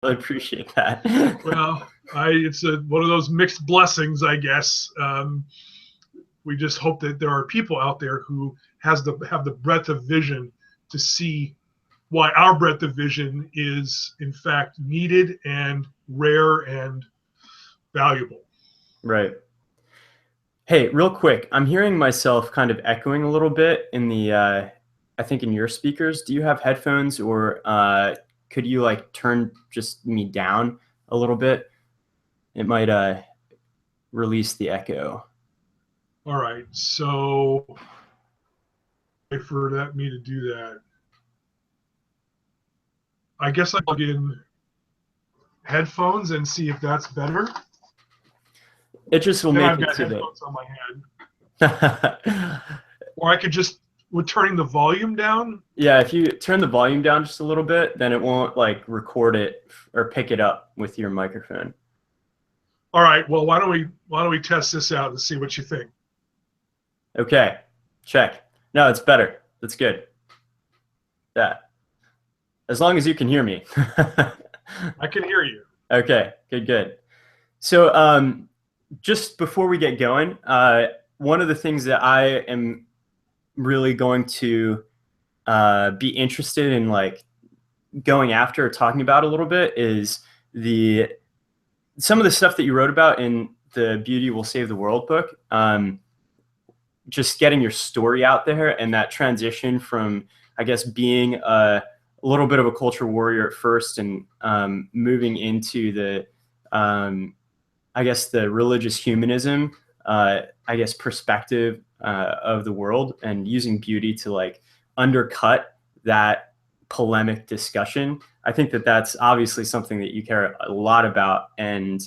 I appreciate that. Well, it's one of those mixed blessings, I guess. We just hope that there are people out there who have the breadth of vision to see why our breadth of vision is in fact needed and rare and valuable. Right. Hey, real quick, I'm hearing myself kind of echoing a little bit in the, I think in your speakers. Do you have headphones, or could you like turn just me down a little bit? It might release the echo. All right, so for that me to do that, I guess I plug in headphones and see if that's better. It just will Then make I've it got to the. headphones on my head, or I could just with turning the volume down. Yeah, if you turn the volume down just a little bit, then it won't like record it or pick it up with your microphone. All right, well, why don't we test this out and see what you think? Okay, check. No, it's better. That's good. Yeah, as long as you can hear me. I can hear you. Okay, good. So, just before we get going, one of the things that I am really going to be interested in, like going after or talking about a little bit, is some of the stuff that you wrote about in the Beauty Will Save the World book. Just getting your story out there, and that transition from, I guess, being a little bit of a culture warrior at first, and moving into the I guess the religious humanism, I guess, perspective of the world, and using beauty to like undercut that polemic discussion. I think that that's obviously something that you care a lot about, and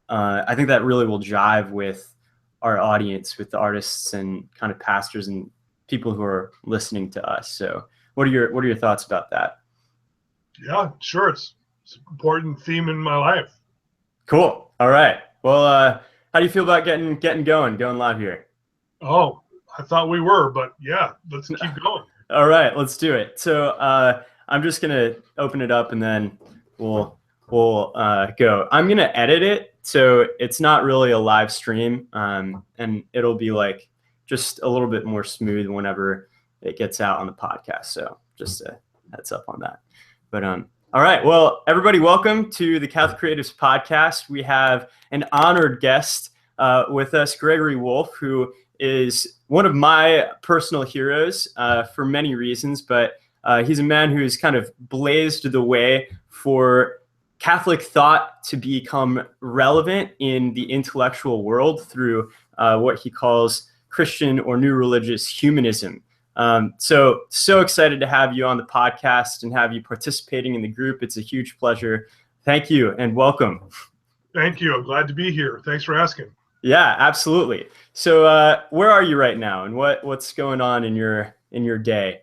I think that really will jive with our audience, with the artists and kind of pastors and people who are listening to us. So, what are your thoughts about that? Yeah, sure. It's an important theme in my life. Cool. All right. Well, how do you feel about going live here? Oh, I thought we were, but yeah, let's keep going. All right, let's do it. So I'm just gonna open it up, and then we'll go. I'm gonna edit it, so it's not really a live stream, and it'll be like just a little bit more smooth whenever it gets out on the podcast. So just a heads up on that. But all right, well, everybody, welcome to the Catholic Creatives Podcast. We have an honored guest with us, Gregory Wolfe, who is one of my personal heroes for many reasons, but he's a man who's kind of blazed the way for Catholic thought to become relevant in the intellectual world through what he calls Christian or New Religious Humanism. So excited to have you on the podcast and have you participating in the group. It's a huge pleasure. Thank you and welcome. Thank you. I'm glad to be here. Thanks for asking. Yeah, absolutely. So where are you right now, and what's going on in your day?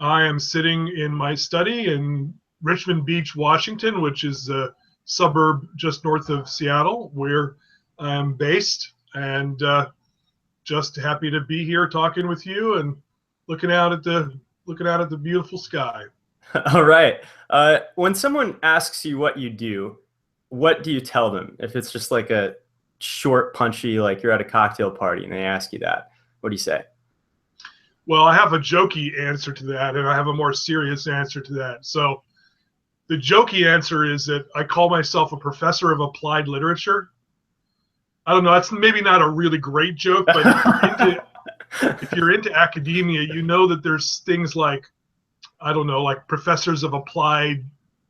I am sitting in my study in Richmond Beach, Washington, which is a suburb just north of Seattle, where I'm based, and just happy to be here talking with you and looking out at the beautiful sky. All right. When someone asks you what you do, what do you tell them? If it's just like a short, punchy, like you're at a cocktail party and they ask you that, what do you say? Well, I have a jokey answer to that, and I have a more serious answer to that. So the jokey answer is that I call myself a professor of applied literature. I don't know. That's maybe not a really great joke, but if you're into academia, you know that there's things like, I don't know, like professors of applied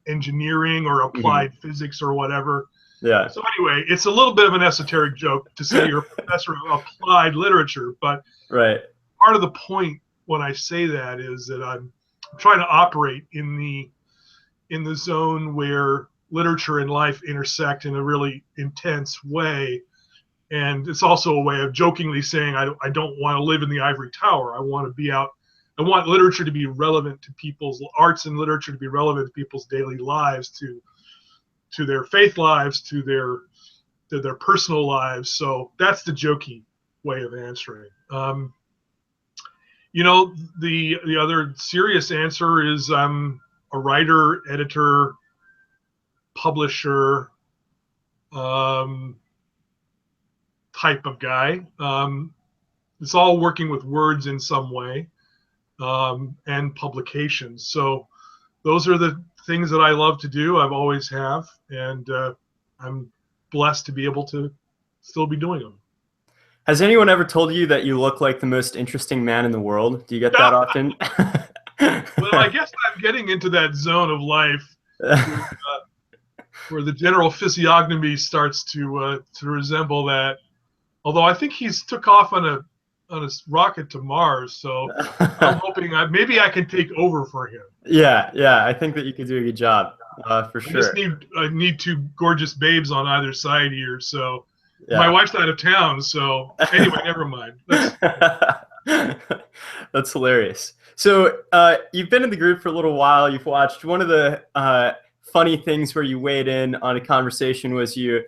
engineering or applied physics or whatever. Yeah. So anyway, it's a little bit of an esoteric joke to say you're a professor of applied literature, but right. Part of the point when I say that is that I'm trying to operate in the zone where literature and life intersect in a really intense way. And it's also a way of jokingly saying I don't want to live in the ivory tower. I want to be out. I want literature to be relevant to people's arts and literature to be relevant to people's daily lives, to their faith lives, to their personal lives. So that's the jokey way of answering. The other serious answer is I'm a writer, editor, publisher type of guy. It's all working with words in some way, and publications. So those are the things that I love to do. I've always have, and I'm blessed to be able to still be doing them. Has anyone ever told you that you look like the most interesting man in the world? Do you get that often? Well, I guess I'm getting into that zone of life where, where the general physiognomy starts to resemble that. Although I think he's took off on a rocket to Mars, so I'm hoping maybe I can take over for him. Yeah, yeah, I think that you could do a good job, for I just sure. need two gorgeous babes on either side here. So my Yeah. wife's out of town. So anyway, never mind. That's hilarious. So you've been in the group for a little while. You've watched. One of the funny things where you weighed in on a conversation was you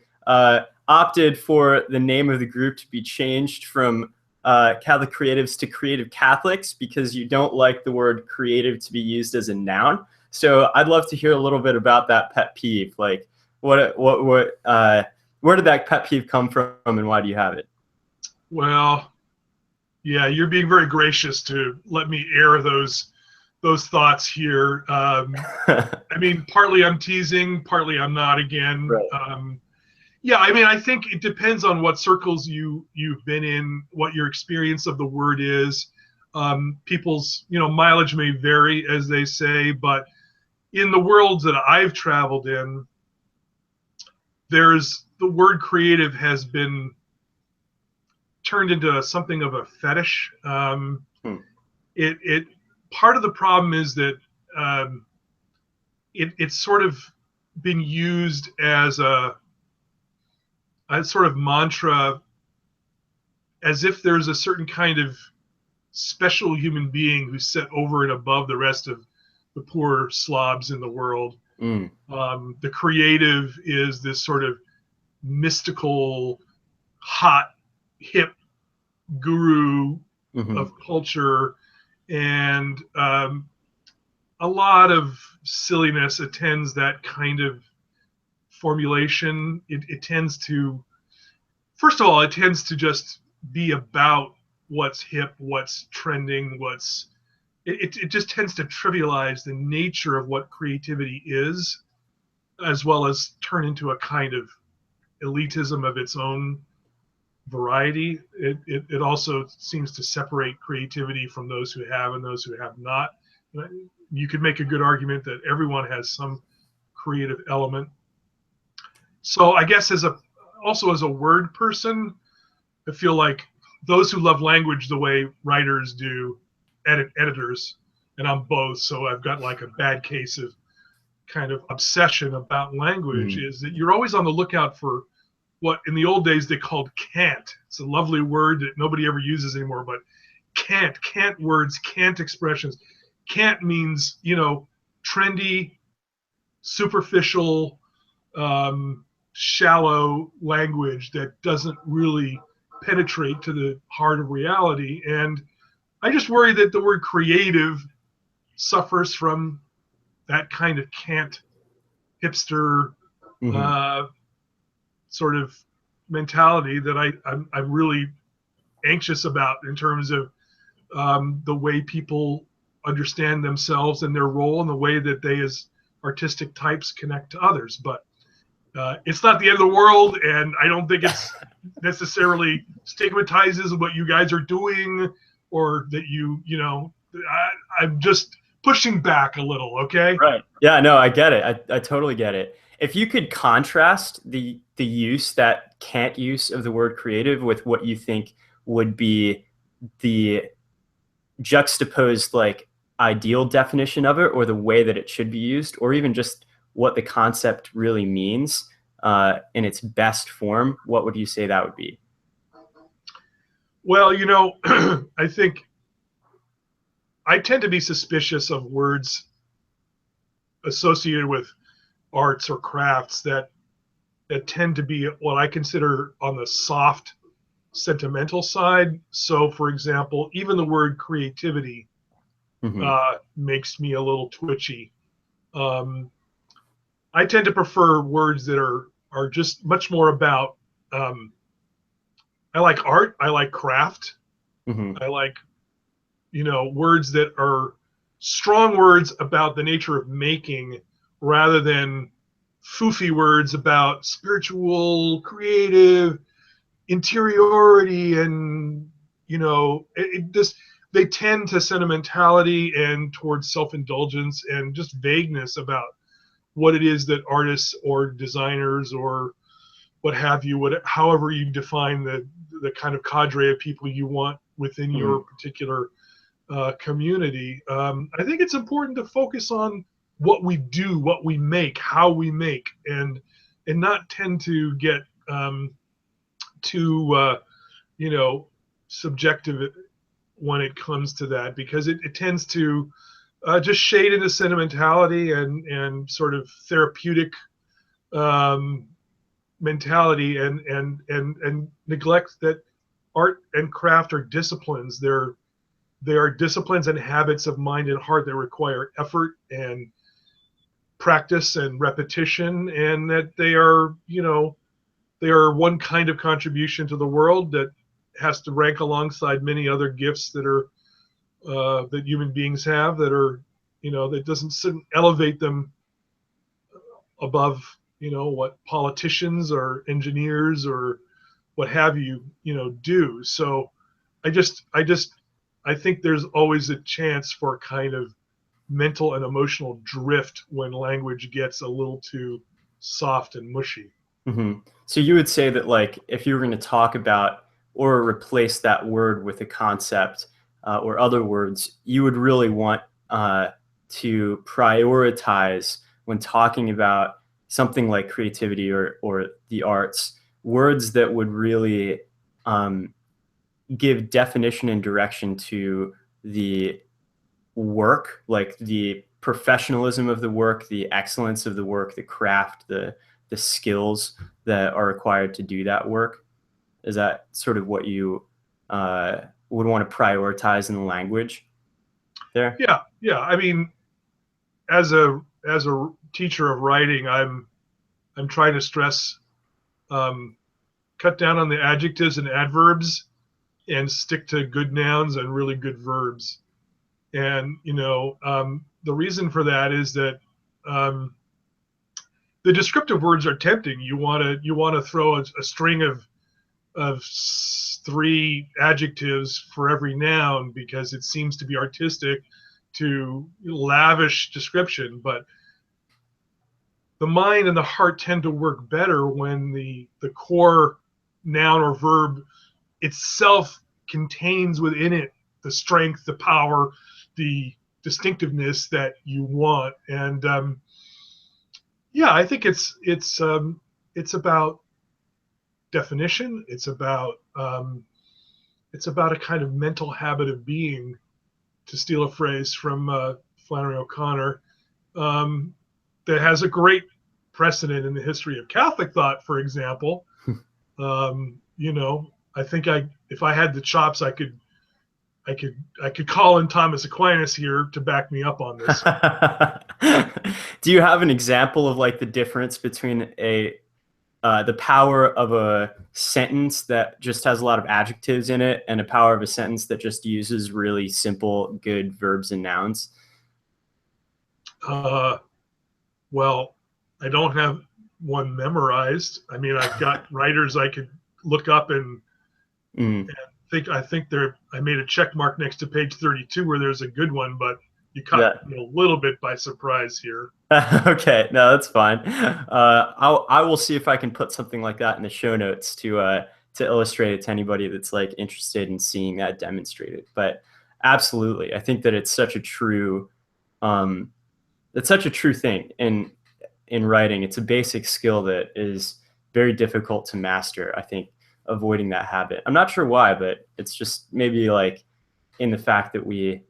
opted for the name of the group to be changed from Catholic Creatives to Creative Catholics because you don't like the word creative to be used as a noun. So I'd love to hear a little bit about that pet peeve. Like, where did that pet peeve come from, and why do you have it? Well, yeah, you're being very gracious to let me air those thoughts here. I mean, partly I'm teasing, partly I'm not. Again, Right. yeah, I mean, I think it depends on what circles you've been in, what your experience of the word is. People's mileage may vary, as they say, but in the worlds that I've traveled in, there's the word creative has been turned into something of a fetish. Hmm. It part of the problem is that it's sort of been used as a sort of mantra, as if there's a certain kind of special human being who's set over and above the rest of the poor slobs in the world. Mm. The creative is this sort of mystical, hot, hip guru Hmm. of culture, and a lot of silliness attends that kind of formulation. It tends to, first of all, it tends to just be about what's hip, what's trending, it just tends to trivialize the nature of what creativity is, as well as turn into a kind of elitism of its own variety. It also seems to separate creativity from those who have and those who have not. You could make a good argument that everyone has some creative element. So I guess also as a word person, I feel like those who love language the way writers do, editors, and I'm both, so I've got like a bad case of kind of obsession about language, Hmm. is that you're always on the lookout for what in the old days they called cant. It's a lovely word that nobody ever uses anymore, but cant words, cant expressions. Cant means, trendy, superficial, shallow language that doesn't really penetrate to the heart of reality. And I just worry that the word creative suffers from that kind of cant, hipster, Hmm. uh, sort of mentality that I'm really anxious about in terms of the way people understand themselves and their role and the way that they as artistic types connect to others. But it's not the end of the world, and I don't think it's necessarily stigmatizes what you guys are doing, or that I'm just pushing back a little. Okay. Right. Yeah, no, I get it. I totally get it. If you could contrast the use, that can't use of the word creative, with what you think would be the juxtaposed, like, ideal definition of it, or the way that it should be used, or even just what the concept really means in its best form, what would you say that would be? Well, I think I tend to be suspicious of words associated with arts or crafts that tend to be what I consider on the soft, sentimental side. So, for example, even the word creativity Hmm. makes me a little twitchy. Um, I tend to prefer words that are just much more about. Um, I like art. I like craft. Hmm. I like words that are strong words about the nature of making rather than foofy words about spiritual, creative, interiority, and it just they tend to sentimentality and towards self-indulgence and just vagueness about what it is that artists or designers or what have you, however you define the kind of cadre of people you want within your Hmm. particular community. I think it's important to focus on what we do, what we make, how we make, and not tend to get too you know subjective when it comes to that, because it tends to just shade into sentimentality and sort of therapeutic um, mentality, and neglect that art and craft are disciplines. They are disciplines and habits of mind and heart that require effort and practice and repetition, and that they are one kind of contribution to the world that has to rank alongside many other gifts that human beings have, that are that doesn't elevate them above what politicians or engineers or what have you do. So I just I think there's always a chance for kind of mental and emotional drift when language gets a little too soft and mushy. Hmm. So you would say that like if you were going to talk about or replace that word with a concept or other words, you would really want to prioritize when talking about something like creativity or the arts, words that would really um, give definition and direction to the work, like the professionalism of the work, the excellence of the work, the craft, the skills that are required to do that work. Is that sort of what you uh, would want to prioritize in the language there? Yeah, yeah. I mean, as a teacher of writing, I'm trying to stress, um, cut down on the adjectives and adverbs and stick to good nouns and really good verbs. And the reason for that is that um, the descriptive words are tempting. You want to throw a string of three adjectives for every noun because it seems to be artistic to lavish description. But the mind and the heart tend to work better when the core noun or verb itself contains within it the strength, the power, the distinctiveness that you want. And yeah, I think it's about definition. It's about a kind of mental habit of being, to steal a phrase from Flannery O'Connor, um, that has a great precedent in the history of Catholic thought, for example. I think if I had the chops, I could call in Thomas Aquinas here to back me up on this. Do you have an example of like the difference between a the power of a sentence that just has a lot of adjectives in it and a power of a sentence that just uses really simple, good verbs and nouns? Uh, well, I don't have one memorized. I mean, I've got writers I could look up Mm, and I think there I made a check mark next to page 32 where there's a good one, but you caught yeah. me a little bit by surprise here. Okay, no, that's fine. I will see if I can put something like that in the show notes to illustrate it to anybody that's like interested in seeing that demonstrated. But absolutely, I think that um, it's such a true thing in writing. It's a basic skill that is very difficult to master. I think avoiding that habit. I'm not sure why, but it's just maybe like in the fact that we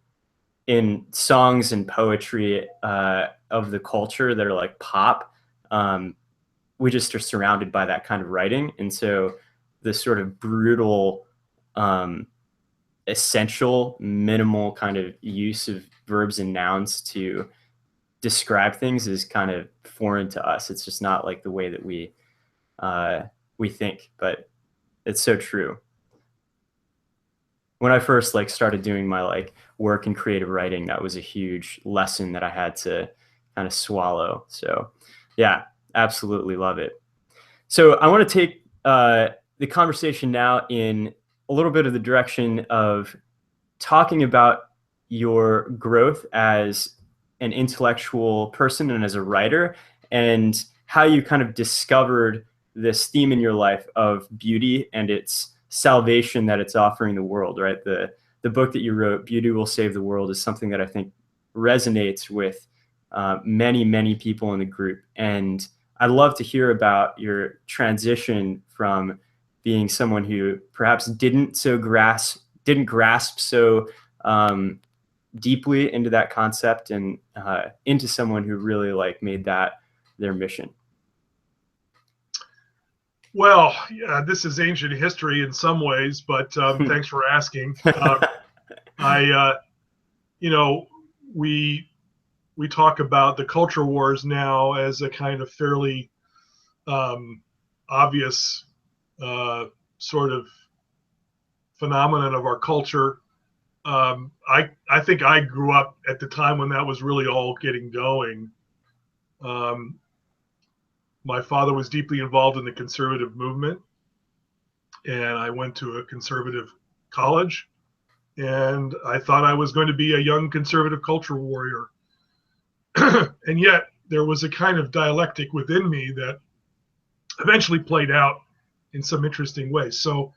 in songs and poetry of the culture that are like pop, um, we just are surrounded by that kind of writing, and so the sort of brutal, um, essential, minimal kind of use of verbs and nouns to describe things is kind of foreign to us. It's just not like the way that we think, but it's so true. When I first like started doing my like work in creative writing, that was a huge lesson that I had to kind of swallow. So yeah, absolutely love it. So I want to take the conversation now in a little bit of the direction of talking about your growth as an intellectual person and as a writer, and how you kind of discovered this theme in your life of beauty and its salvation that it's offering the world, right? The book that you wrote, Beauty Will Save the World, is something that I think resonates with many people in the group. And I'd love to hear about your transition from being someone who perhaps didn't grasp so deeply into that concept, and into someone who really like made that their mission. Well, yeah, this is ancient history in some ways, but thanks for asking. I, you know, we we talk about the culture wars now as a kind of fairly obvious uh, sort of phenomenon of our culture. I think I grew up at the time when that was really all getting going. Um, my father was deeply involved in the conservative movement, and I went to a conservative college, and I thought I was going to be a young conservative culture warrior. And yet there was a kind of dialectic within me that eventually played out in some interesting ways. So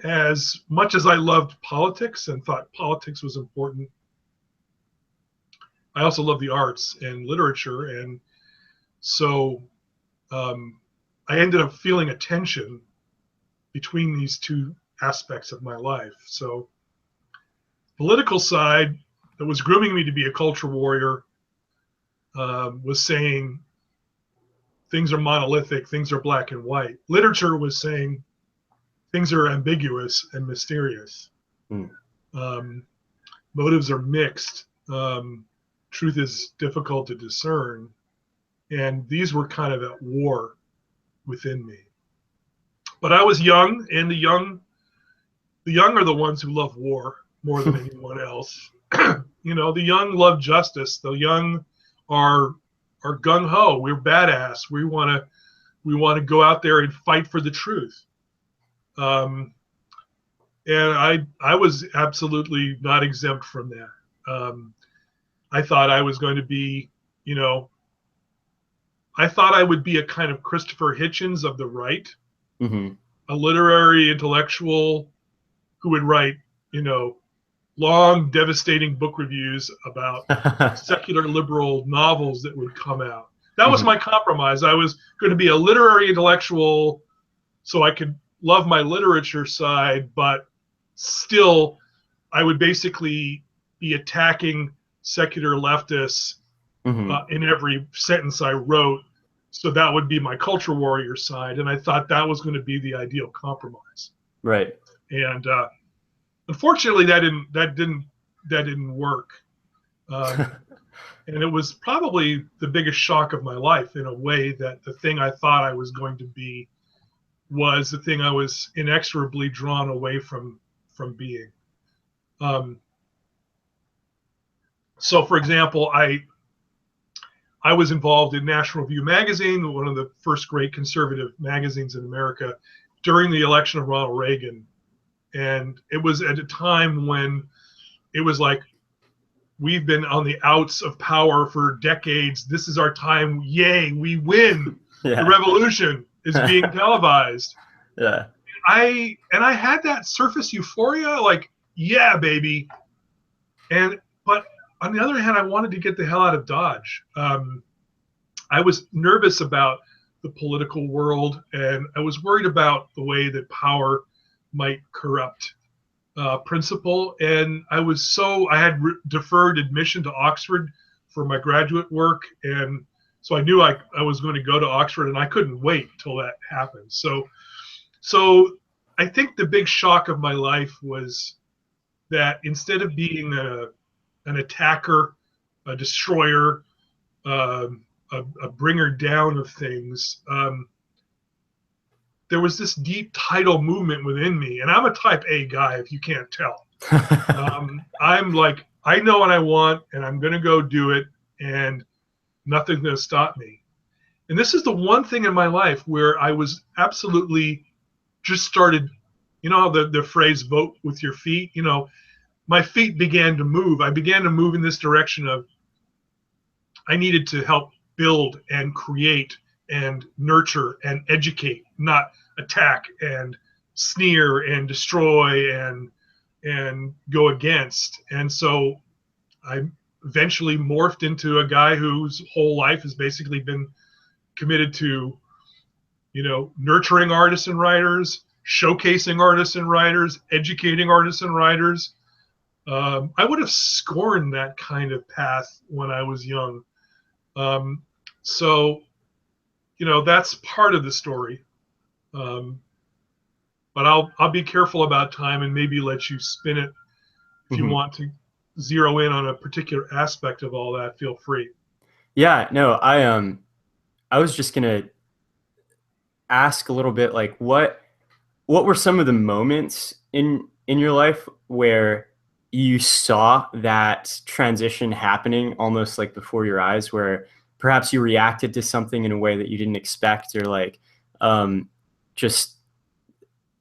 as much as I loved politics and thought politics was important, I also love the arts and literature. And so um, I ended up feeling a tension between these two aspects of my life. So political side that was grooming me to be a culture warrior was saying things are monolithic, things are black and white. Literature was saying things are ambiguous and mysterious. Mm. Um, motives are mixed. Truth is difficult to discern. And these were kind of at war within me. But I was young, and the young are the ones who love war more than anyone else. You know, the young love justice. The young are gung ho. We're badass. We want to go out there and fight for the truth. Um, and I was absolutely not exempt from that. I thought I was going to be, you know, I thought I would be a kind of Christopher Hitchens of the right, Mm-hmm. a literary intellectual who would write, you know, long, devastating book reviews about secular liberal novels that would come out. That was Mm-hmm. my compromise. I was going to be a literary intellectual so I could love my literature side, but still, I would basically be attacking secular leftists Mm-hmm. in every sentence I wrote. So that would be my culture warrior side, and I thought that was going to be the ideal compromise. Right. And unfortunately, that didn't work. Um, and it was probably the biggest shock of my life in a way that the thing I thought I was going to be was the thing I was inexorably drawn away from being. Um, so, for example, I was involved in National Review magazine, one of the first great conservative magazines in America, during the election of Ronald Reagan. And it was at a time when it was like, we've been on the outs of power for decades. This is our time. Yay, we win. The Yeah. revolution is being televised. Yeah. I had that surface euphoria, like, yeah, baby. But on the other hand, I wanted to get the hell out of Dodge. I was nervous about the political world, and I was worried about the way that power might corrupt principle. And I had deferred admission to Oxford for my graduate work, and so I knew I was going to go to Oxford, and I couldn't wait till that happened. So I think the big shock of my life was that instead of being an attacker, a destroyer, a bringer down of things. There was this deep tidal movement within me, and I'm a type A guy, if you can't tell. I'm like, I know what I want, and I'm going to go do it, and nothing's going to stop me. And this is the one thing in my life where I was absolutely just started, the phrase vote with your feet, my feet began to move. I began to move in this direction of I needed to help build and create and nurture and educate, not attack and sneer and destroy and go against. And so I eventually morphed into a guy whose whole life has basically been committed to, nurturing artists and writers, showcasing artists and writers, educating artists and writers. I would have scorned that kind of path when I was young. So, that's part of the story. But I'll be careful about time and maybe let you spin it if you want to zero in on a particular aspect of all that. Feel free. Yeah, no, I was just gonna ask a little bit like what were some of the moments in your life where you saw that transition happening almost like before your eyes, where perhaps you reacted to something in a way that you didn't expect, or like just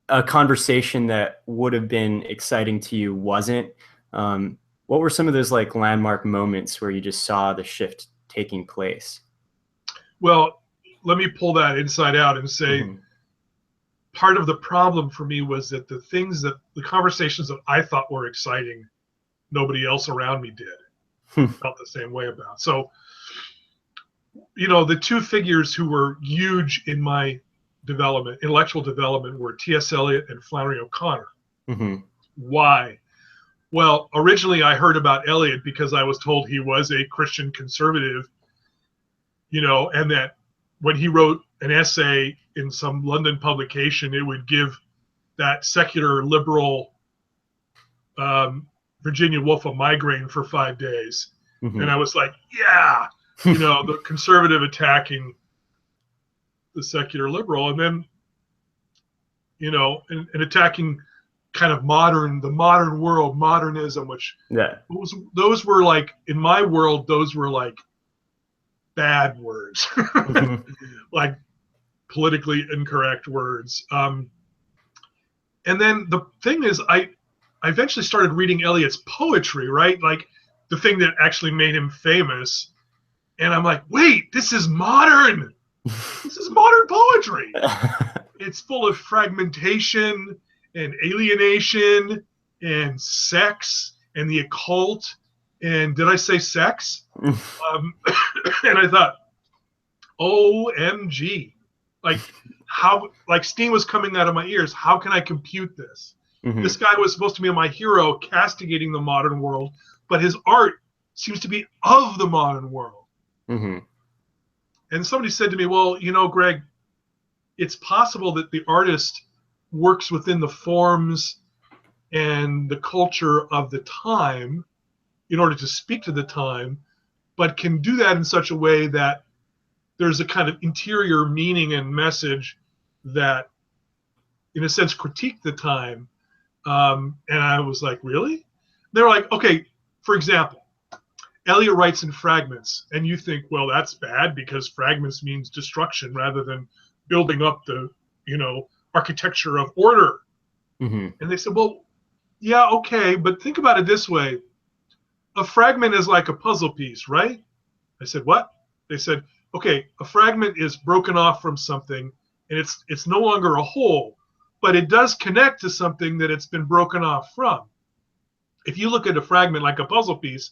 a conversation that would have been exciting to you wasn't? What were some of those like landmark moments where you just saw the shift taking place? Well, let me pull that inside out and say part of the problem for me was that the conversations that I thought were exciting, nobody else around me did. Felt the same way about. So, the two figures who were huge in my intellectual development, were T.S. Eliot and Flannery O'Connor. Why? Well, originally I heard about Eliot because I was told he was a Christian conservative, and that when he wrote an essay in some London publication, it would give that secular liberal Virginia Woolfe a migraine for 5 days. And I was like, yeah, the conservative attacking the secular liberal, and then, and attacking kind of the modern world, modernism, which those were like, in my world, those were like bad words, like politically incorrect words. And then the thing is, I eventually started reading Eliot's poetry, right? Like the thing that actually made him famous. And I'm like, wait, this is modern. This is modern poetry. It's full of fragmentation and alienation and sex and the occult. And did I say sex? And I thought, OMG. Like steam was coming out of my ears. How can I compute this? This guy was supposed to be my hero, castigating the modern world, but his art seems to be of the modern world. And somebody said to me, well, Greg, it's possible that the artist works within the forms and the culture of the time in order to speak to the time, but can do that in such a way that there's a kind of interior meaning and message that, in a sense, critique the time. And I was like, really? They were like, okay, for example, Eliot writes in fragments, and you think, well, that's bad because fragments means destruction rather than building up the, architecture of order. And they said, well, yeah, okay, but think about it this way. A fragment is like a puzzle piece, right? I said, what? They said, okay, a fragment is broken off from something, and it's no longer a whole, but it does connect to something that it's been broken off from. If you look at a fragment like a puzzle piece,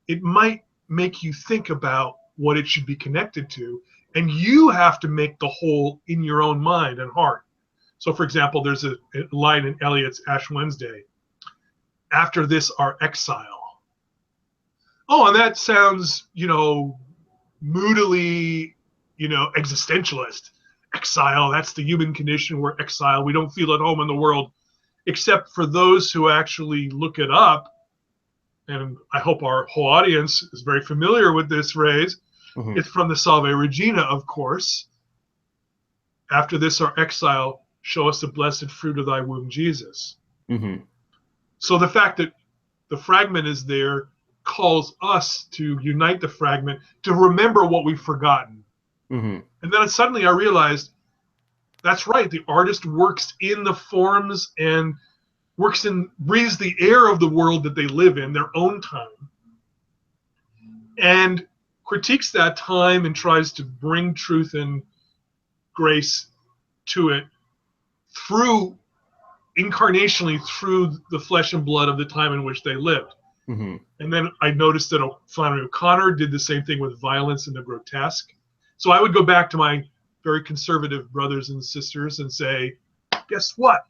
it might make you think about what it should be connected to, and you have to make the whole in your own mind and heart. So, for example, there's a line in Eliot's Ash Wednesday, after this our exile. Oh, and that sounds, moodily, existentialist. Exile, that's the human condition. We're exile. We don't feel at home in the world, except for those who actually look it up and I hope our whole audience is very familiar with this phrase. Mm-hmm. It's from the Salve Regina, of course. After this, our exile, show us the blessed fruit of thy womb, Jesus. Mm-hmm. So the fact that the fragment is there calls us to unite the fragment, to remember what we've forgotten. Mm-hmm. And then suddenly I realized, that's right, the artist works in the forms and breathes the air of the world that they live in, their own time, and critiques that time and tries to bring truth and grace to it through incarnationally through the flesh and blood of the time in which they lived. Mm-hmm. And then I noticed that Flannery O'Connor did the same thing with violence and the grotesque. So I would go back to my very conservative brothers and sisters and say, guess what?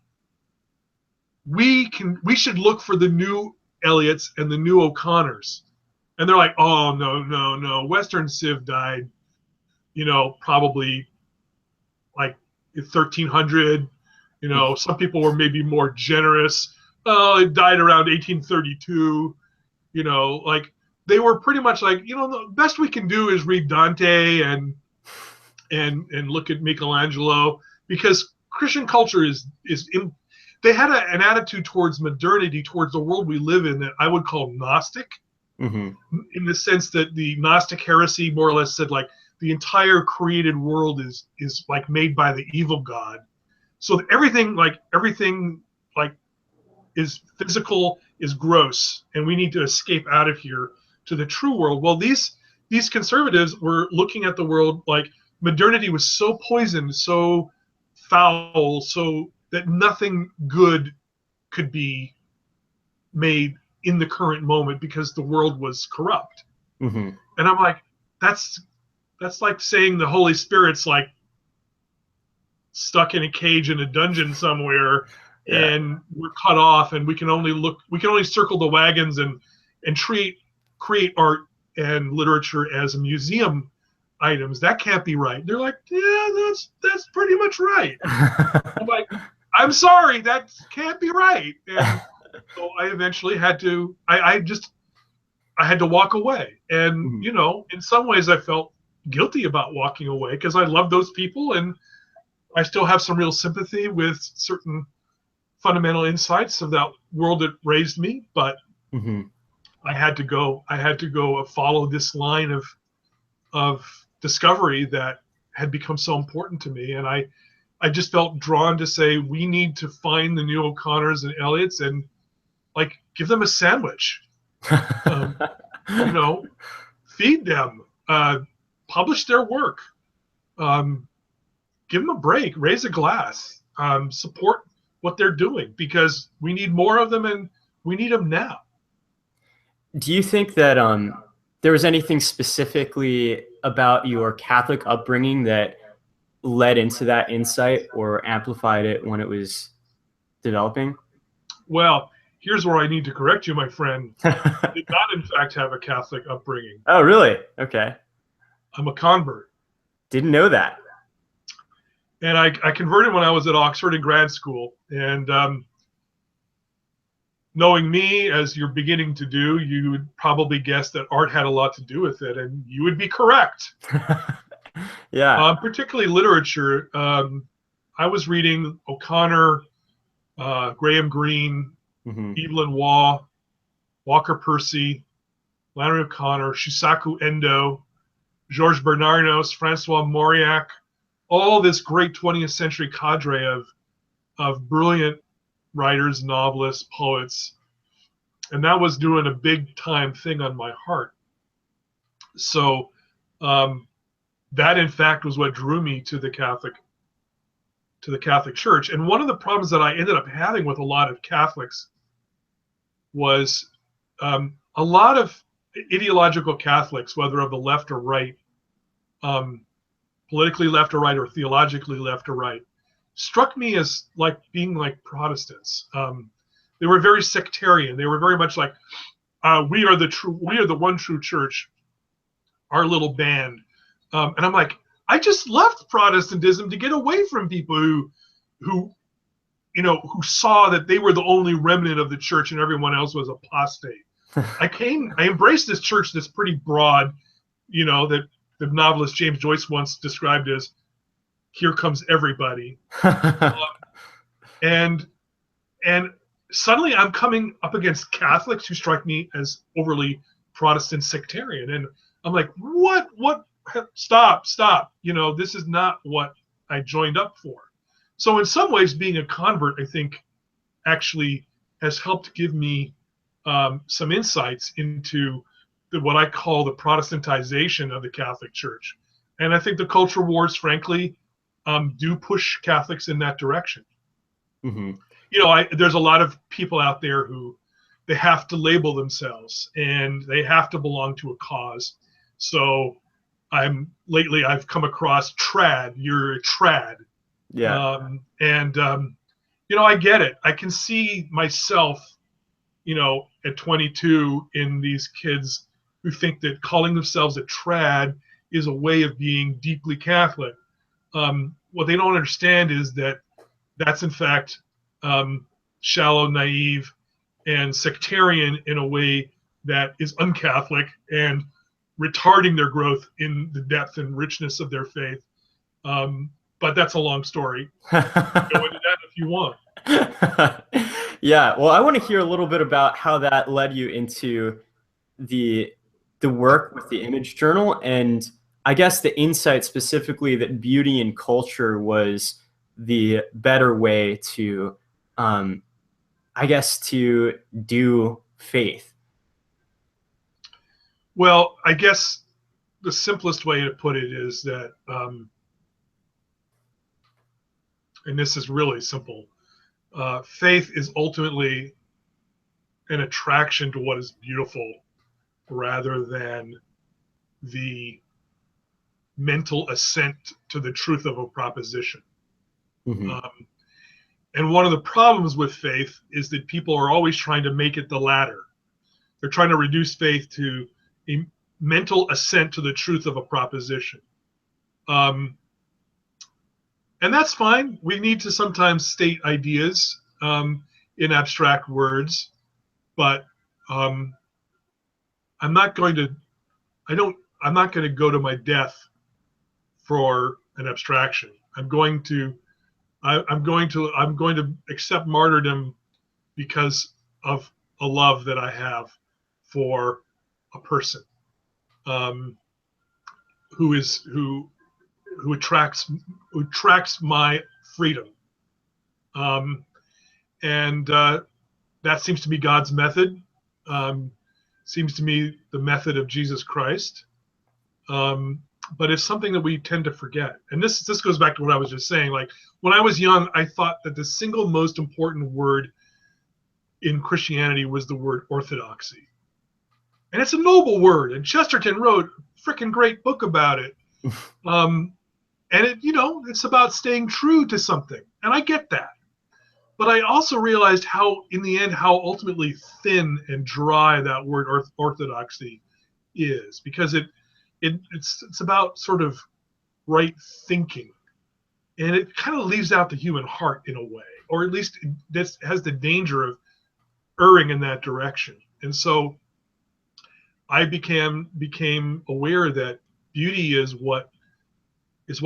We should look for the new Eliots and the new O'Connors. And they're like, oh, no. Western Civ died, probably like 1300. Some people were maybe more generous. Oh, it died around 1832. Like they were pretty much like, the best we can do is read Dante and look at Michelangelo, because Christian culture they had an attitude towards modernity, towards the world we live in, that I would call Gnostic, Mm-hmm. in the sense that the Gnostic heresy more or less said like the entire created world is like made by the evil God. So everything is physical, is gross, and we need to escape out of here to the true world. Well, these conservatives were looking at the world like modernity was so poisoned, so foul, so that nothing good could be made in the current moment because the world was corrupt. Mm-hmm. And I'm like, that's like saying the Holy Spirit's like stuck in a cage in a dungeon somewhere, Yeah. and we're cut off, and we can only circle the wagons and create art and literature as museum items. That can't be right. They're like, yeah, that's pretty much right. I'm like, I'm sorry, that can't be right. And so I eventually had to I had to walk away. And Mm-hmm. in some ways I felt guilty about walking away, because I love those people and I still have some real sympathy with certain fundamental insights of that world that raised me, but Mm-hmm. I had to go. I had to go follow this line of discovery that had become so important to me, and I just felt drawn to say we need to find the new O'Connors and Elliots and like give them a sandwich, um, feed them, publish their work, um, give them a break, raise a glass, support what they're doing, because we need more of them and we need them now. Do you think that there was anything specifically about your Catholic upbringing that led into that insight or amplified it when it was developing? Well, here's where I need to correct you, my friend. I did not, in fact, have a Catholic upbringing. Oh, really? Okay. I'm a convert. Didn't know that. And I converted when I was at Oxford in grad school. And knowing me, as you're beginning to do, you would probably guess that art had a lot to do with it. And you would be correct. Yeah. Particularly literature. I was reading O'Connor, Graham Greene, Mm-hmm. Evelyn Waugh, Walker Percy, Flannery O'Connor, Shusaku Endo, Georges Bernanos, Francois Mauriac, all this great 20th century cadre of brilliant writers, novelists, poets. And that was doing a big time thing on my heart. So that, in fact, was what drew me to the Catholic Church. And one of the problems that I ended up having with a lot of Catholics was a lot of ideological Catholics, whether of the left or right, politically left or right or theologically left or right, struck me as like being like Protestants. They were very sectarian. They were very much like, we are the one true church, our little band. And I'm like, I just left Protestantism to get away from people who saw that they were the only remnant of the church and everyone else was apostate. I embraced this church that's pretty broad, that the novelist James Joyce once described as "here comes everybody," and and suddenly I'm coming up against Catholics who strike me as overly Protestant sectarian, and I'm like, what? Stop! This is not what I joined up for. So in some ways, being a convert, I think, actually has helped give me some insights into what I call the Protestantization of the Catholic Church. And I think the culture wars, frankly, do push Catholics in that direction. Hmm. There's a lot of people out there who they have to label themselves and they have to belong to a cause. So I've come across trad. You're a trad, Yeah. and I get it. I can see myself, at 22 in these kids who think that calling themselves a trad is a way of being deeply Catholic. What they don't understand is that that's in fact shallow, naive, and sectarian in a way that is un-Catholic and retarding their growth in the depth and richness of their faith. But that's a long story. Go into that if you want. Yeah, well, I want to hear a little bit about how that led you into the the work with the image journal, and I guess the insight specifically that beauty and culture was the better way to, um, I guess, to do faith. Well, I guess the simplest way to put it is that, and this is really simple, faith is ultimately an attraction to what is beautiful rather than the mental assent to the truth of a proposition. Hmm. Um, and one of the problems with faith is that people are always trying to make it the latter. They're trying to reduce faith to a mental assent to the truth of a proposition. Um, and that's fine. We need to sometimes state ideas in abstract words, but um, I'm not going to. I don't. I'm not going to go to my death for an abstraction. I'm going to. I'm going to. I'm going to accept martyrdom because of a love that I have for a person um, who is who attracts my freedom. Um, and that seems to be God's method. Um, seems to me the method of Jesus Christ. Um, but it's something that we tend to forget. And this goes back to what I was just saying. Like when I was young, I thought that the single most important word in Christianity was the word orthodoxy. And it's a noble word. And Chesterton wrote a freaking great book about it. Um, and it's about staying true to something. And I get that. But I also realized how, in the end, how ultimately thin and dry that word orthodoxy is, because it's about sort of right thinking, and it kind of leaves out the human heart in a way, or at least this has the danger of erring in that direction. And so I became aware that beauty is what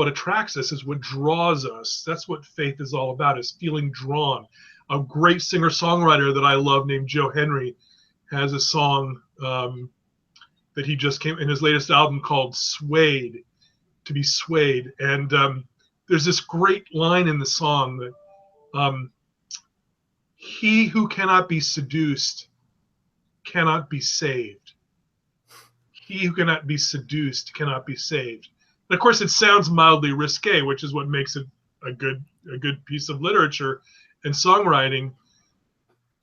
attracts us, is what draws us. That's what faith is all about, is feeling drawn. A great singer-songwriter that I love named Joe Henry has a song that he just came in his latest album called Swayed, to be swayed. And there's this great line in the song that he who cannot be seduced cannot be saved. He who cannot be seduced cannot be saved. And of course, it sounds mildly risque, which is what makes it a good piece of literature and songwriting.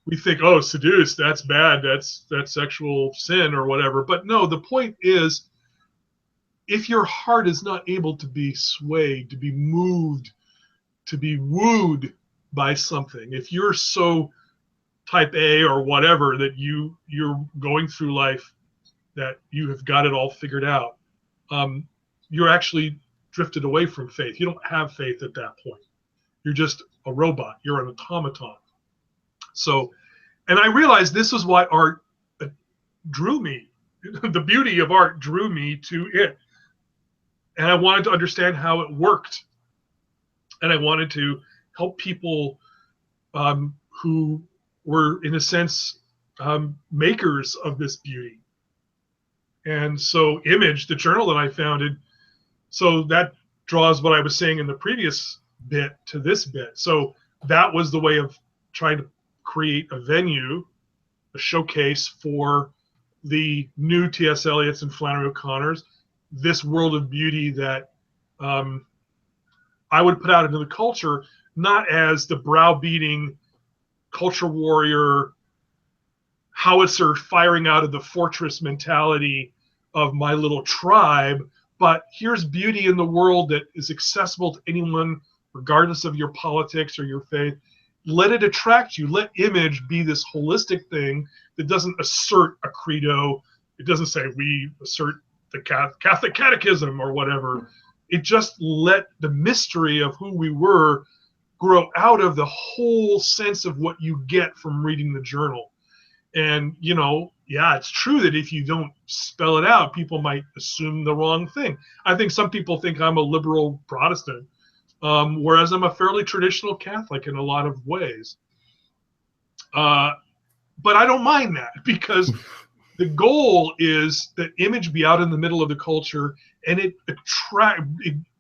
We think, oh, seduced, that's bad, that's sexual sin or whatever. But no, the point is, if your heart is not able to be swayed, to be moved, to be wooed by something, if you're so type A or whatever that you're going through life that you have got it all figured out, you're actually drifted away from faith. You don't have faith at that point. You're just a robot. You're an automaton. So, and I realized this was why art drew me. The beauty of art drew me to it. And I wanted to understand how it worked. And I wanted to help people who were, in a sense, makers of this beauty. And so, Image, the journal that I founded, so that draws what I was saying in the previous bit to this bit. So, that was the way of trying to create a venue, a showcase for the new T.S. Eliot's and Flannery O'Connor's, this world of beauty that I would put out into the culture, not as the browbeating culture warrior howitzer firing out of the fortress mentality of my little tribe, but here's beauty in the world that is accessible to anyone, regardless of your politics or your faith. Let it attract you. Let Image be this holistic thing that doesn't assert a credo. It doesn't say we assert the Catholic Catechism or whatever. It just let the mystery of who we were grow out of the whole sense of what you get from reading the journal. And, you know, yeah, it's true that if you don't spell it out, people might assume the wrong thing. I think some people think I'm a liberal Protestant, whereas I'm a fairly traditional Catholic in a lot of ways. But I don't mind that, because the goal is that Image be out in the middle of the culture and it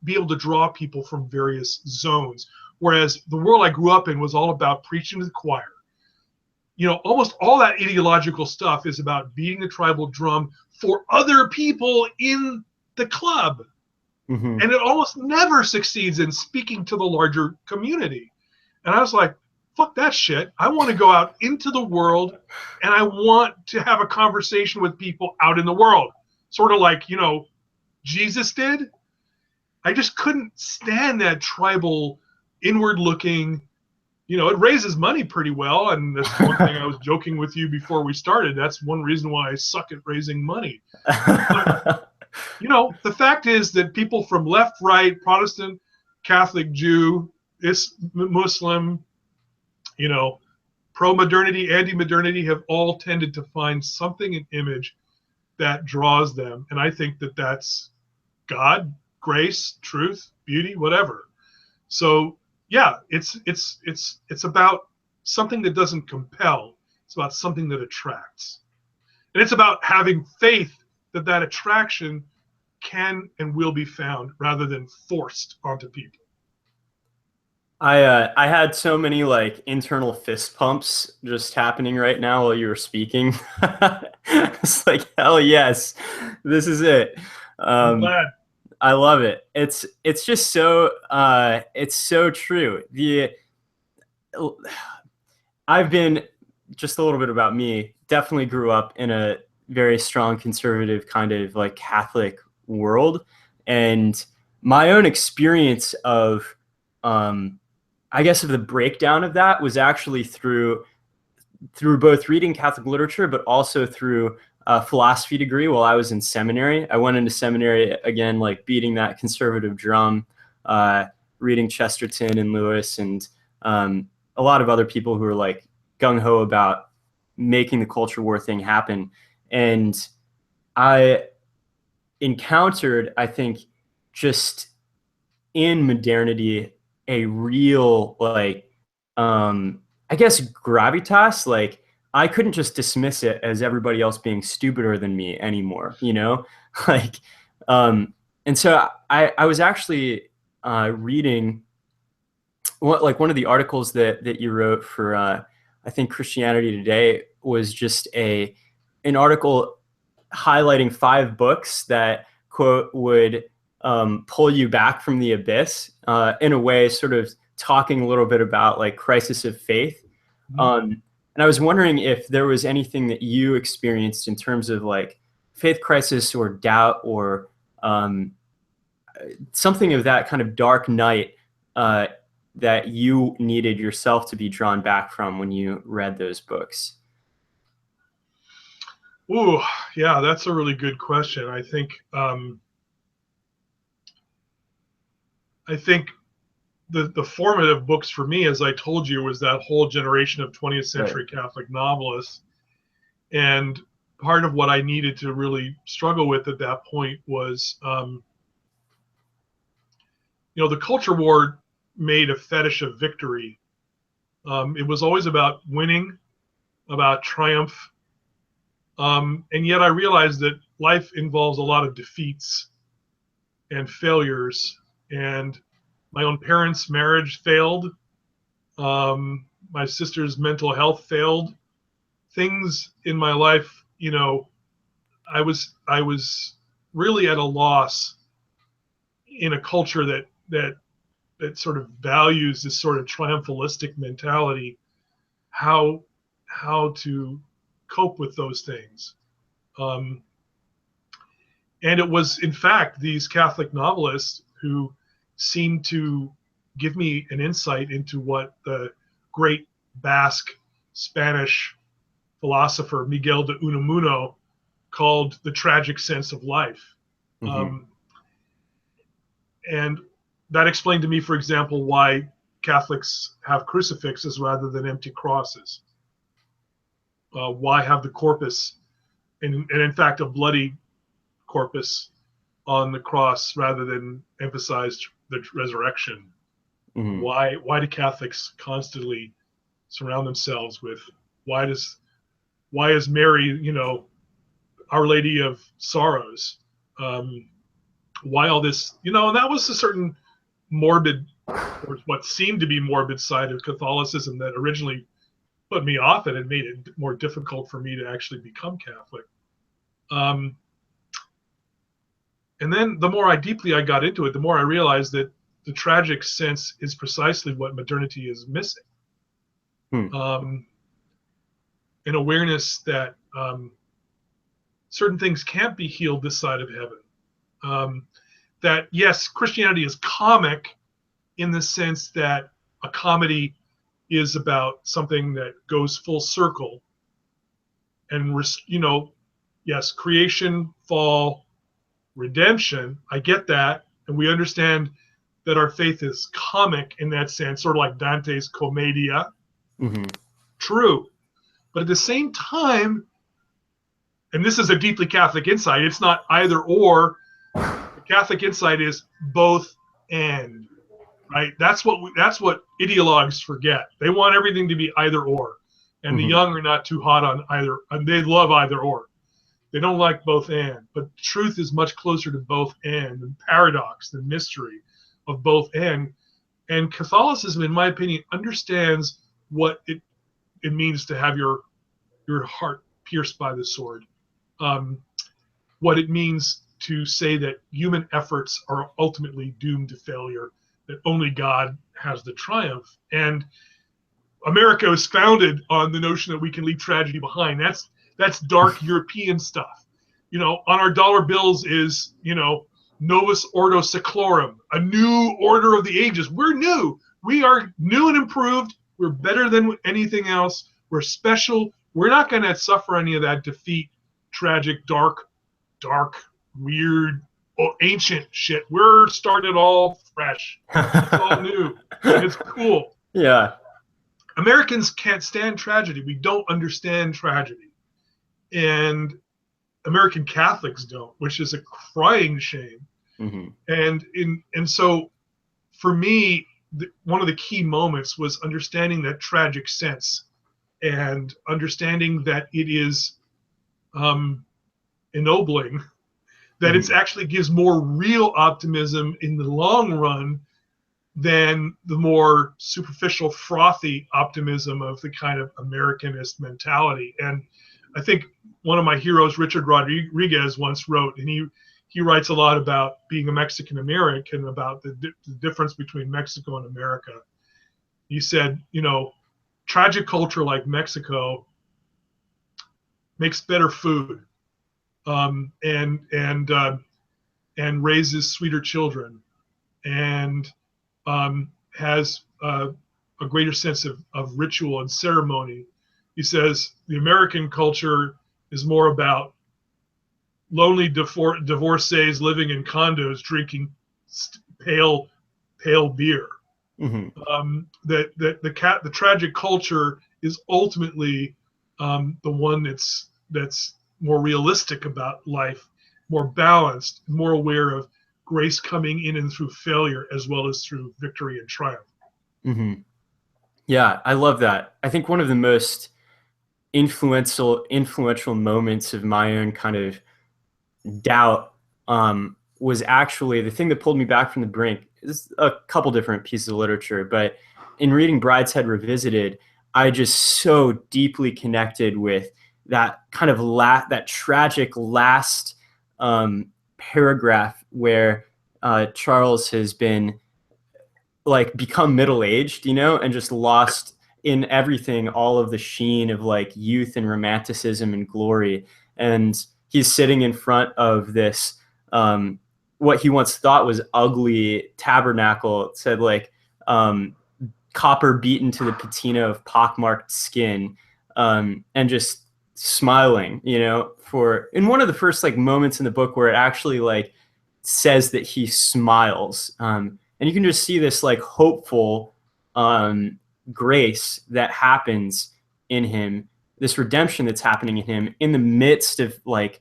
be able to draw people from various zones. Whereas the world I grew up in was all about preaching to the choir. You know, almost all that ideological stuff is about beating the tribal drum for other people in the club. Mm-hmm. And it almost never succeeds in speaking to the larger community. And I was like, fuck that shit. I want to go out into the world and I want to have a conversation with people out in the world. Sort of like, you know, Jesus did. I just couldn't stand that tribal, inward looking, you know, it raises money pretty well. And that's one thing I was joking with you before we started. That's one reason why I suck at raising money. But, you know, the fact is that people from left, right, Protestant, Catholic, Jew, Muslim, you know, pro-modernity, anti-modernity have all tended to find something in Image that draws them. And I think that that's God, grace, truth, beauty, whatever. So yeah, it's about something that doesn't compel. It's about something that attracts. And it's about having faith that that attraction can and will be found rather than forced onto people. I had so many like internal fist pumps just happening right now while you were speaking. It's like, hell yes, this is it. I'm Um, glad. I love it. It's just so it's so true. The I've been, just a little bit about me, definitely grew up in a very strong conservative kind of like Catholic world, and my own experience of I guess of the breakdown of that was actually through both reading Catholic literature, but also through a philosophy degree while I was in seminary. I went into seminary again, like beating that conservative drum, uh, reading Chesterton and Lewis and a lot of other people who were like gung ho about making the culture war thing happen. And I encountered, I think, just in modernity, a real like I guess gravitas. Like I couldn't just dismiss it as everybody else being stupider than me anymore, you know? Like um and so I was actually reading what, like one of the articles that you wrote for I think Christianity Today was just an article highlighting 5 books that quote would pull you back from the abyss, in a way, sort of talking a little bit about like crisis of faith. And I was wondering if there was anything that you experienced in terms of like faith crisis or doubt or um, something of that kind of dark night, uh, that you needed yourself to be drawn back from when you read those books. Ooh, yeah, that's a really good question. I think the formative books for me, as I told you, was that whole generation of 20th Right. century Catholic novelists. And part of what I needed to really struggle with at that point was, the culture war made a fetish of victory. It was always about winning, about triumph. And yet I realized that life involves a lot of defeats and failures. And my own parents' marriage failed. My sister's mental health failed. Things in my life, I was really at a loss in a culture that sort of values this sort of triumphalistic mentality, how to cope with those things. Um, and it was, in fact, these Catholic novelists who seemed to give me an insight into what the great Basque Spanish philosopher Miguel de Unamuno called the tragic sense of life. Mm-hmm. Um, and that explained to me, for example, why Catholics have crucifixes rather than empty crosses. Why have the corpus, and in fact, a bloody corpus on the cross rather than emphasize the resurrection? Mm-hmm. Why do Catholics constantly surround themselves with why is Mary, Our Lady of Sorrows? Why all this? And that was a certain morbid, or what seemed to be morbid side of Catholicism that originally put me off it and made it more difficult for me to actually become Catholic. Um, and then the more deeply I got into it, the more I realized that the tragic sense is precisely what modernity is missing. Hmm. Um, an awareness that certain things can't be healed this side of heaven. That, yes, Christianity is comic in the sense that a comedy is about something that goes full circle. And, yes, creation, fall, redemption. I get that. And we understand that our faith is comic in that sense, sort of like Dante's Commedia. Mm-hmm. True. But at the same time, and this is a deeply Catholic insight, it's not either or. The Catholic insight is both and, right? That's what ideologues forget. They want everything to be either or. And the Mm-hmm. young are not too hot on either, and they love either or. They don't like both and. But truth is much closer to both and, the paradox, the mystery of both and. And Catholicism, in my opinion, understands what it means to have your heart pierced by the sword. Um, what it means to say that human efforts are ultimately doomed to failure, that only God has the triumph. And America is founded on the notion that we can leave tragedy behind. That's dark European stuff. On our dollar bills is, Novus Ordo Seclorum, a new order of the ages. We're new. We are new and improved. We're better than anything else. We're special. We're not going to suffer any of that defeat, tragic, dark, weird, ancient shit. We're started all fresh. It's all new. And it's cool. Yeah. Americans can't stand tragedy. We don't understand tragedy. And American Catholics don't, which is a crying shame. Mm-hmm. And so for me, one of the key moments was understanding that tragic sense and understanding that it is ennobling, that it Mm-hmm. actually gives more real optimism in the long run than the more superficial, frothy optimism of the kind of Americanist mentality. And I think one of my heroes, Richard Rodriguez, once wrote, and he writes a lot about being a Mexican American, about the difference between Mexico and America. He said, tragic culture like Mexico makes better food, and raises sweeter children, and has a greater sense of ritual and ceremony. He says the American culture is more about lonely divorcees living in condos drinking pale beer. Mm-hmm. That the tragic culture is ultimately the one that's more realistic about life, more balanced, more aware of grace coming in and through failure as well as through victory and triumph. Hmm. Yeah, I love that. I think one of the most influential moments of my own kind of doubt was actually the thing that pulled me back from the brink. Is a couple different pieces of literature, but in reading Brideshead Revisited, I just so deeply connected with that kind of that tragic last paragraph where Charles has been like become middle aged, and just lost in everything all of the sheen of like youth and romanticism and glory. And he's sitting in front of this, what he once thought was ugly tabernacle. It said like, copper beaten to the patina of pockmarked skin, and just smiling, for in one of the first like moments in the book where it actually like says that he smiles. And you can just see this like hopeful grace that happens in him, this redemption that's happening in him in the midst of like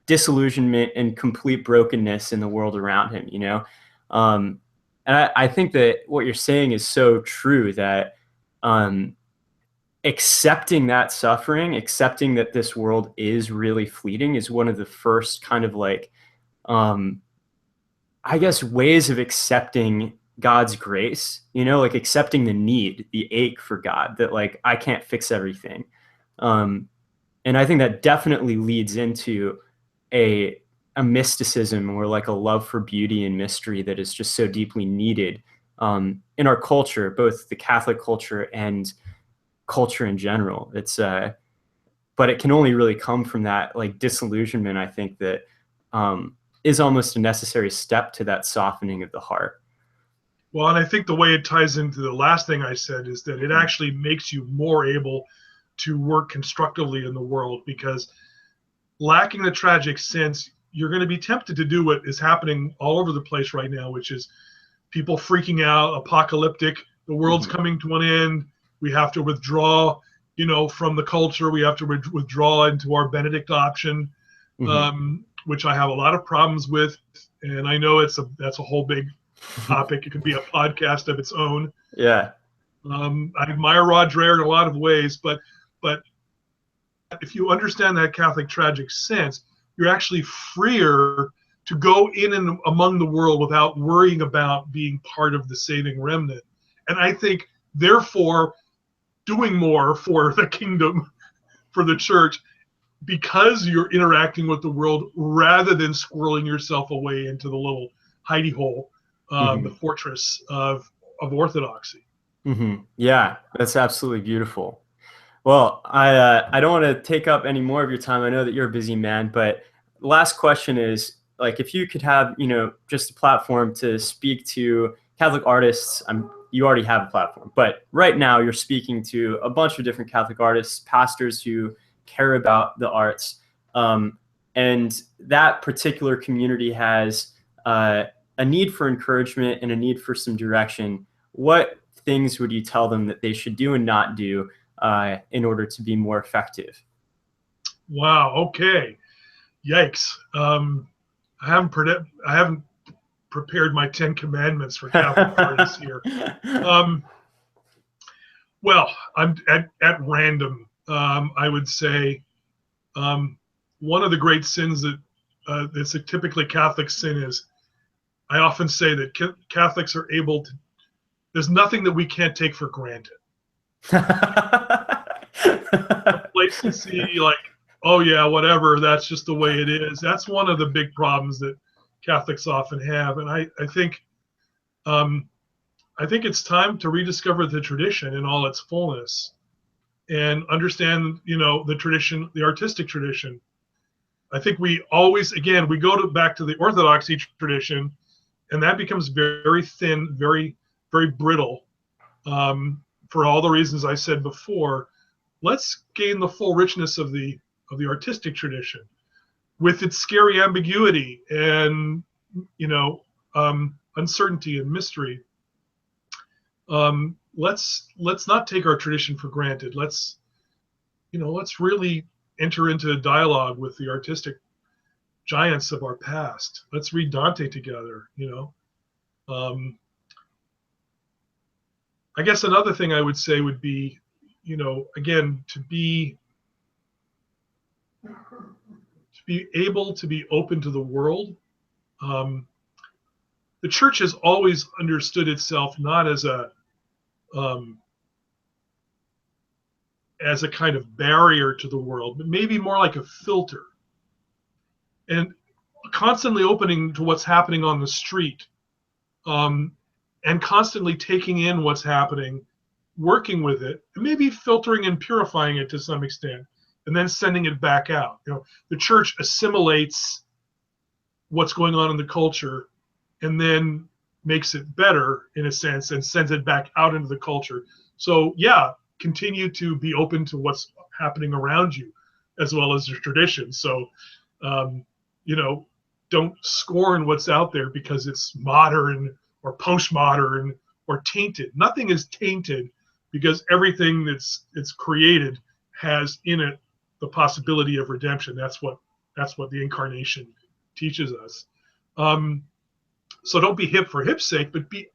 disillusionment and complete brokenness in the world around him. Um, and I think that what you're saying is so true, that um, accepting that suffering, accepting that this world is really fleeting is one of the first kind of like, um, I guess, ways of accepting God's grace, like accepting the need, the ache for God, that like I can't fix everything. Um, and I think that definitely leads into a a mysticism or like a love for beauty and mystery that is just so deeply needed in our culture, both the Catholic culture and culture in general. But it can only really come from that like disillusionment. I think that um, is almost a necessary step to that softening of the heart. Well, and I think the way it ties into the last thing I said is that it actually makes you more able to work constructively in the world, because lacking the tragic sense, you're going to be tempted to do what is happening all over the place right now, which is people freaking out, apocalyptic, the world's Mm-hmm. coming to an end. We have to withdraw, from the culture. We have to withdraw into our Benedict option, Mm-hmm. which I have a lot of problems with. And I know that's a whole big topic. It could be a podcast of its own. Yeah. I admire Rod Dreher in a lot of ways, but if you understand that Catholic tragic sense, you're actually freer to go in and among the world without worrying about being part of the saving remnant. And I think, therefore, doing more for the kingdom, for the church, because you're interacting with the world rather than squirreling yourself away into the little hidey hole, the Mm-hmm. fortress of orthodoxy. Mm-hmm. Yeah, that's absolutely beautiful. Well, I don't want to take up any more of your time. I know that you're a busy man, but last question is like if you could have, just a platform to speak to Catholic artists. You already have a platform, but right now you're speaking to a bunch of different Catholic artists, pastors who care about the arts, and that particular community has a need for encouragement and a need for some direction. What things would you tell them that they should do and not do in order to be more effective? Wow. Okay. Yikes. I haven't prepared my 10 commandments for Catholic artists here. Um, well, I'm at random. I would say um, one of the great sins that's a typically Catholic sin is, I often say that Catholics are able to. There's nothing that we can't take for granted. Complacency, like, oh yeah, whatever, that's just the way it is. That's one of the big problems that Catholics often have, and um, I think it's time to rediscover the tradition in all its fullness and understand, the tradition, the artistic tradition. I think we always, again, we go back to the Orthodoxy tradition, and that becomes very thin, very, very brittle, for all the reasons I said before. Let's gain the full richness of the artistic tradition with its scary ambiguity and uncertainty and mystery. Let's not take our tradition for granted. Let's really enter into dialogue with the artistic giants of our past. Let's read Dante together, you know. I guess another thing I would say would be, you know, again, to be able to be open to the world. The church has always understood itself not as a kind of barrier to the world, but maybe more like a filter, and constantly opening to what's happening on the street, and constantly taking in what's happening, working with it, and maybe filtering and purifying it to some extent, and then sending it back out. You know, the church assimilates what's going on in the culture and then makes it better in a sense and sends it back out into the culture. So yeah, continue to be open to what's happening around you as well as your tradition. So, you know, don't scorn what's out there because it's modern or postmodern or tainted. Nothing is tainted because everything that's created has in it the possibility of redemption. That's what the incarnation teaches us. So don't be hip for hip's sake, but be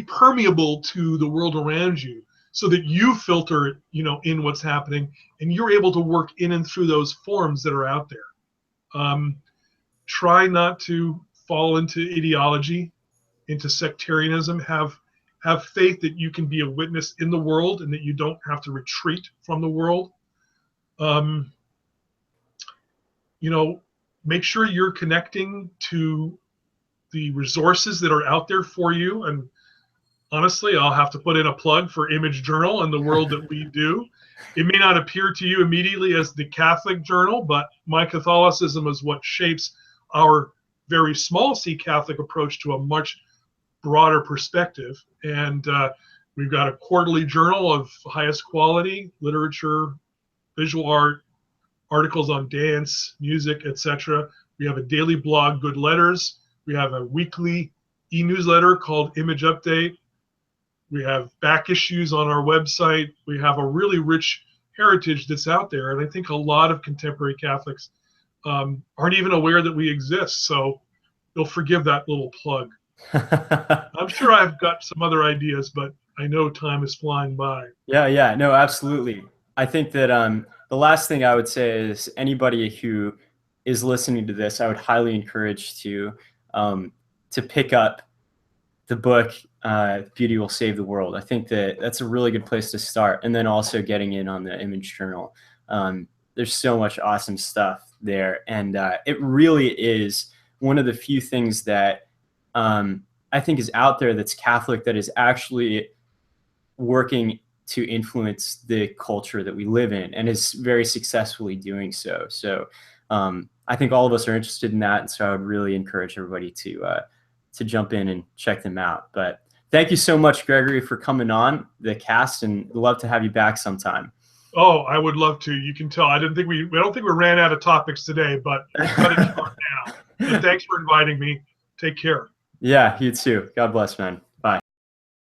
permeable to the world around you, so that you filter, you know, in what's happening, and you're able to work in and through those forms that are out there. Try not to fall into ideology, into sectarianism. Have faith that you can be a witness in the world and that you don't have to retreat from the world. You know, make sure you're connecting to the resources that are out there for you. And honestly, I'll have to put in a plug for Image Journal and the world that we do. It may not appear to you immediately as the Catholic journal, but my Catholicism is what shapes our very small c Catholic approach to a much broader perspective. And we've got a quarterly journal of highest quality literature, visual art, articles on dance, music, etc. We have a daily blog, Good Letters. We have a weekly e-newsletter called Image Update. We have back issues on our website. We have a really rich heritage that's out there. And I think a lot of contemporary Catholics aren't even aware that we exist. So you'll forgive that little plug. I'm sure I've got some other ideas, but I know time is flying by. Yeah, no, absolutely. I think that the last thing I would say is anybody who is listening to this, I would highly encourage to pick up the book Beauty Will Save the World. I think that that's a really good place to start. And then also getting in on the Image Journal. There's so much awesome stuff there. And it really is one of the few things that I think is out there that's Catholic, that is actually working to influence the culture that we live in, and is very successfully doing so. So I think all of us are interested in that. And so I would really encourage everybody to jump in and check them out. But thank you so much, Gregory, for coming on the cast, and love to have you back sometime. Oh, I would love to. You can tell I don't think we ran out of topics today, but we'll cut it short now. So thanks for inviting me. Take care. Yeah, you too. God bless, man.